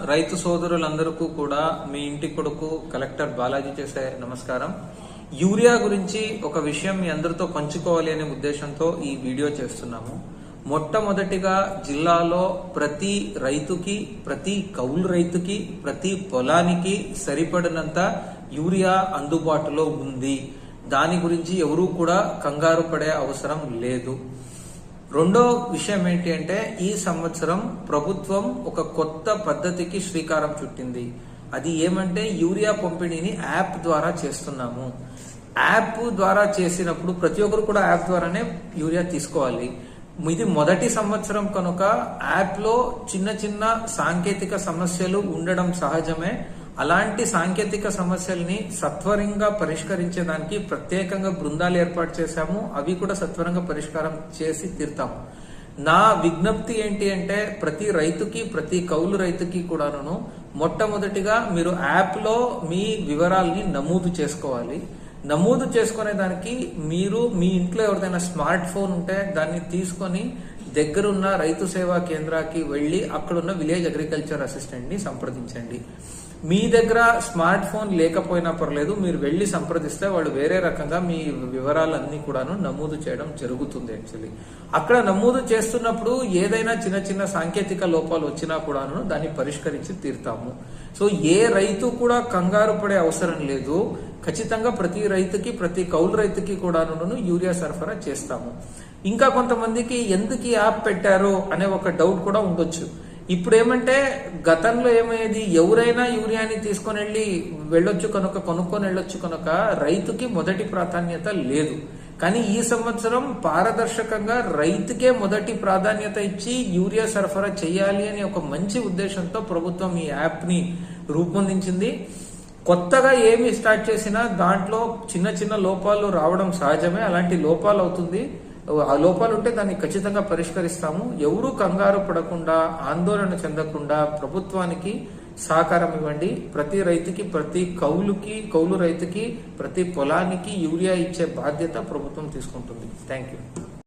రైతు సోదరులందరికీ కూడా మీ ఇంటి కొడుకు కలెక్టర్ బాలాజీ చేసే నమస్కారం. యూరియా గురించి ఒక విషయం మీ అందరితో పంచుకోవాలి అనే ఉద్దేశంతో ఈ వీడియో చేస్తున్నాము. మొట్టమొదటిగా జిల్లాలో ప్రతి రైతుకి, ప్రతి కౌలు రైతుకి, ప్రతి పొలానికి సరిపడినంత యూరియా అందుబాటులో ఉంది. దాని గురించి ఎవరూ కూడా కంగారు పడే అవసరం లేదు. రెండో విషయం ఏంటి అంటే, ఈ సంవత్సరం ప్రభుత్వం ఒక కొత్త పద్ధతికి శ్రీకారం చుట్టింది. అది ఏమంటే, యూరియా పంపిణీని యాప్ ద్వారా చేస్తున్నాము. యాప్ ద్వారా చేసినప్పుడు ప్రతి ఒక్కరు కూడా యాప్ ద్వారానే యూరియా తీసుకోవాలి. ఇది మొదటి సంవత్సరం కనుక యాప్ లో చిన్న చిన్న సాంకేతిక సమస్యలు ఉండడం సహజమే. అలాంటి సాంకేతిక సమస్యల్ని సత్వరంగా పరిష్కరించేదానికి ప్రత్యేకంగా బృందాలు ఏర్పాటు చేశాము. అవి కూడా సత్వరంగా పరిష్కారం చేసి తీరుతాము. నా విజ్ఞప్తి ఏంటి అంటే, ప్రతి రైతుకి, ప్రతి కౌలు రైతుకి కూడాను మొట్టమొదటిగా మీరు యాప్ లో మీ వివరాల్ని నమోదు చేసుకోవాలి. నమోదు చేసుకునే దానికి మీరు మీ ఇంట్లో ఎవరిదైనా స్మార్ట్ ఫోన్ ఉంటే దాన్ని తీసుకొని దగ్గరున్న రైతు సేవా కేంద్రానికి వెళ్లి అక్కడున్న విలేజ్ అగ్రికల్చర్ అసిస్టెంట్ ని సంప్రదించండి. మీ దగ్గర స్మార్ట్ ఫోన్ లేకపోయినా పర్లేదు, మీరు వెళ్లి సంప్రదిస్తే వాళ్ళు వేరే రకంగా మీ వివరాలన్నీ కూడాను నమోదు చేయడం జరుగుతుంది. యాక్చువల్లీ అక్కడ నమోదు చేస్తున్నప్పుడు ఏదైనా చిన్న చిన్న సాంకేతిక లోపాలు వచ్చినా కూడాను దాన్ని పరిష్కరించి తీరుతాము. సో ఏ రైతు కూడా కంగారు పడే అవసరం లేదు. ఖచ్చితంగా ప్రతి రైతుకి, ప్రతి కౌలు రైతుకి కూడాను యూరియా సరఫరా చేస్తాము. ఇంకా కొంతమందికి ఎందుకు యాప్ పెట్టారో అనే ఒక డౌట్ కూడా ఉండొచ్చు. ఇప్పుడు ఏమంటే, గతంలో ఏమయ్యేది, ఎవరైనా యూరియాని తీసుకొని వెళ్ళొచ్చు కనుక, కొనుక్కొని వెళ్ళొచ్చు కనుక రైతుకి మొదటి ప్రాధాన్యత లేదు. కానీ ఈ సంవత్సరం పారదర్శకంగా రైతుకే మొదటి ప్రాధాన్యత ఇచ్చి యూరియా సరఫరా చేయాలి అని ఒక మంచి ఉద్దేశంతో ప్రభుత్వం ఈ యాప్ ని రూపొందించింది. కొత్తగా ఏమి స్టార్ట్ చేసినా దాంట్లో చిన్న చిన్న లోపాలు రావడం సహజమే. అలాంటి లోపాలు అవుతుంది. ఆ లోపాలు ఉంటే దాన్ని ఖచ్చితంగా పరిష్కరిస్తాము. ఎవరూ కంగారు పడకుండా, ఆందోళన చెందకుండా ప్రభుత్వానికి సహకారం ఇవ్వండి. ప్రతి రైతుకి, ప్రతి కౌలు రైతుకి, ప్రతి పొలానికి యూరియా ఇచ్చే బాధ్యత ప్రభుత్వం తీసుకుంటుంది. Thank you.